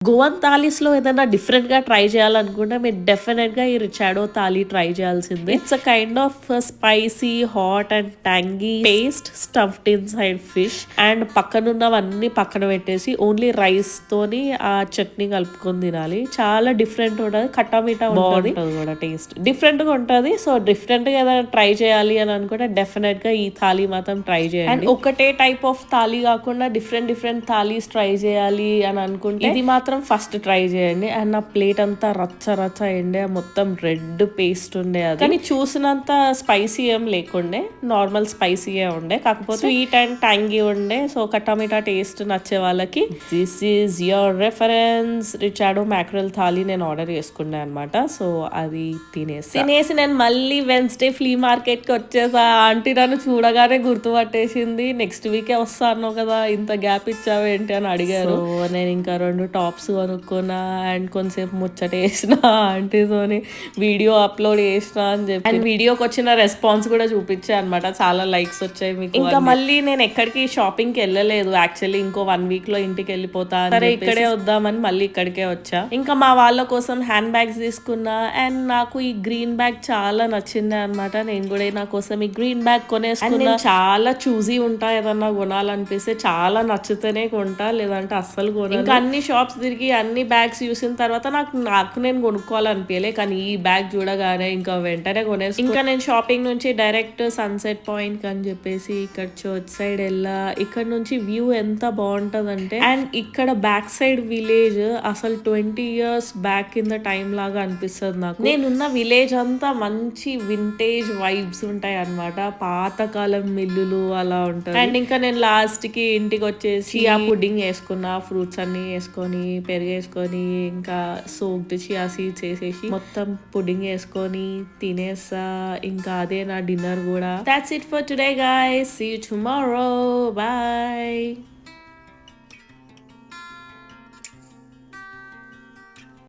గోవన్ థాలీస్‌లో ఏదైనా డిఫరెంట్‌గా ట్రై చేయాలనుకుంటే మీరు డెఫినిట్‌గా ఈ రిచాడో థాలీ ట్రై చేయాల్సిందే. It's a kind of spicy, hot and tangy paste stuffed inside fish. And పక్కనున్నవన్నీ పక్కన పెట్టేసి ఓన్లీ రైస్ తోని ఆ చట్నీ కలుపుకొని తినాలి. చాలా డిఫరెంట్ ఉంటది. ఖట్టా మీఠా ఉంటది కూడా టేస్ట్. డిఫరెంట్‌గా ఉంటది. సో డిఫరెంట్‌గా ఏదైనా ట్రై చేయాలి అని అనుకుంటే డెఫినిట్‌గా ఈ థాలీ మాత్రం ట్రై చేయండి. అండ్ ఒకటే టైప్ ఆఫ్ థాలీ కాకుండా డిఫరెంట్ థాలీస్ ట్రై చేయాలి అని అనుకుంటే ఇది మాత్రం ఫస్ట్ ట్రై చేయండి. అండ్ నా ప్లేట్ అంతా రచ్చ అయిండే, మొత్తం రెడ్ పేస్ట్ ఉండే. అది కానీ చూసినంత స్పైసీ ఏం లేకుండే, నార్మల్ స్పైసీయే ఉండే, కాకపోతే స్వీట్ అండ్ ట్యాంగీ ఉండే. సో టమాటా టేస్ట్ నచ్చే వాళ్ళకి this is your reference recheado mackerel thali నేను ఆర్డర్ చేసుకున్నా అనమాట. సో అది తినేసి నేను మళ్ళీ వెన్స్డే ఫ్లీ మార్కెట్ కి వచ్చేసా. ఆంటీ నన్ను చూడగానే గుర్తుపట్టేసింది. నెక్స్ట్ వీకే వస్తాను కదా, ఇంత గ్యాప్ ఇచ్చావేంటి అని అడిగారు. నేను ఇంకా 2 టాప్స్ కొనుక్కున్నా అండ్ కొంతసేపు ముచ్చట వేసిన ఆంటీతోని, వీడియో అప్లోడ్ చేసిన అని చెప్పి. అండ్ వీడియోకి వచ్చిన రెస్పాన్స్ కూడా చూపించా అనమాట. చాలా లైక్స్ వచ్చాయి మీకు. ఇంకా మళ్ళీ నేను ఎక్కడికి షాపింగ్ కి వెళ్ళలేదు. యాక్చువల్లీ ఇంకో 1 వీక్ లో ఇంటికి వెళ్ళిపోతా. సరే ఇక్కడే వద్దామని మళ్ళీ ఇక్కడికే వచ్చా. ఇంకా మా వాళ్ళ కోసం హ్యాండ్ బ్యాగ్స్ తీసుకున్నా. అండ్ నాకు ఈ గ్రీన్ బ్యాగ్ చాలా నచ్చింది అనమాట. నేను కూడా నా కోసం ఈ గ్రీన్ బ్యాగ్ కొనేసుకున్నా. చాలా చూజీ ఉంటా, ఏదన్నా కొనాలనిపిస్తే చాలా నచ్చితేనే కొంటా, లేదంటే అస్సలు కొనను. ఇంకా అన్ని షాప్స్ తిరిగి అన్ని బ్యాగ్స్ చూసిన తర్వాత నాకు నేను కొనుక్కోవాలనిపించలే. కానీ ఈ బ్యాగ్ చూడగానే ఇంకా వెంటనే కొనేసి, ఇంకా నేను షాపింగ్ నుంచి డైరెక్ట్ సన్సెట్ పాయింట్ అని చెప్పేసి ఇక్కడ చర్చ్ సైడ్ వెళ్ళా. ఇక్కడ నుంచి వ్యూ ఎంత బాగుంటదంటే, అండ్ ఇక్కడ బ్యాక్ సైడ్ విలేజ్ అసలు 20 years back in the time లాగా అనిపిస్తుంది నాకు. నేనున్న విలేజ్ అంతా మంచి వింటేజ్ వైబ్స్ ఉంటాయి అనమాట. పాతకాలం మిల్లులు అలా ఉంటాయి. అండ్ ఇంకా నేను లాస్ట్ కి ఇంటికి వచ్చేసి ఆ పుడ్డింగ్ వేసుకున్నా, ఫ్రూట్స్ అన్ని వేసుకొని, పెరిగేసుకొని, ఇంకా సోక్డ్ చియా సీడ్స్ వేసేసి మొత్తం పుడ్డింగ్ వేసుకొని తినేసా. ఇంకా అదే నా డిన్నర్ కూడా. That's it for today guys. See you tomorrow. Bye.